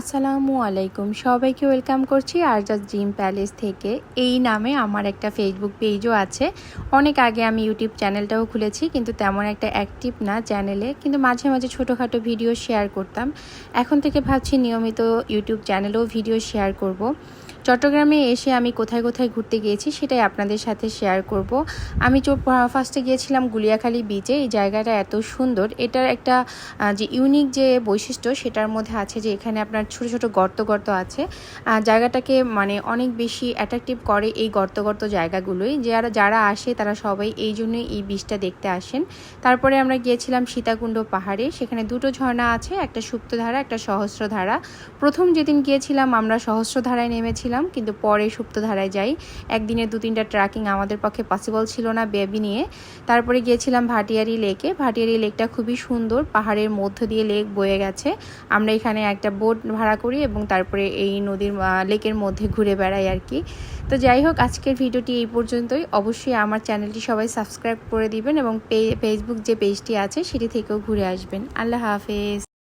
আসসালামু আলাইকুম, সবাইকে ওয়েলকাম করছি আরজাস ড্রিম প্যালেস থেকে। এই নামে আমার একটা ফেসবুক পেজও আছে। অনেক আগে আমি ইউটিউব চ্যানেলটাও খুলেছি, কিন্তু তেমন একটা অ্যাক্টিভ না চ্যানেলে, কিন্তু মাঝে মাঝে ছোটোখাটো ভিডিও শেয়ার করতাম। এখন থেকে ভাবছি নিয়মিত ইউটিউব চ্যানেলেও ভিডিও শেয়ার করব। চট্টগ্রামে এসে আমি কোথায় কোথায় ঘুরতে গিয়েছি সেটাই আপনাদের সাথে শেয়ার করব। আমি ফার্স্টে গিয়েছিলাম গুলিয়াখালী বিচে। এই জায়গাটা এত সুন্দর। এটার একটা যে ইউনিক যে বৈশিষ্ট্য সেটার মধ্যে আছে যে এখানে আপনার ছোট ছোট গর্ত গর্ত আছে। জায়গাটাকে মানে অনেক বেশি অ্যাট্রাকটিভ করে এই গর্ত গর্ত জায়গাগুলোই। যারা আসে তারা সবাই এই জন্যই এই বিচটা দেখতে আসেন। তারপরে আমরা গিয়েছিলাম সীতাকুণ্ড পাহাড়ে। সেখানে দুটো ঝর্ণা আছে, একটা সুপ্তধারা, একটা সহস্রধারা। প্রথম যেদিন গিয়েছিলাম আমরা সহস্রধারায় নেমেছিলাম, কিন্তু পরে সুপ্তধারায় যাই। একদিনে 2-3টা ট্রেকিং আমাদের পক্ষে পসিবল ছিল না বেবি নিয়ে। তারপরে গিয়েছিলাম ভাটিয়ারি লেকে। ভাটিয়ারি লেকটা খুবই সুন্দর, পাহাড়ের মধ্য দিয়ে লেক বয়ে গেছে। আমরা এখানে একটা বোট ভাড়া করি এবং তারপরে এই নদীর লেকের মধ্যে ঘুরে বেড়াই আর কি। তো যাই হোক, আজকের ভিডিওটি এই পর্যন্তই। অবশ্যই আমার চ্যানেলটি সবাই সাবস্ক্রাইব করে দিবেন এবং ফেসবুক যে পেজটি আছে সেটি থেকেও ঘুরে আসবেন। আল্লাহ হাফেজ।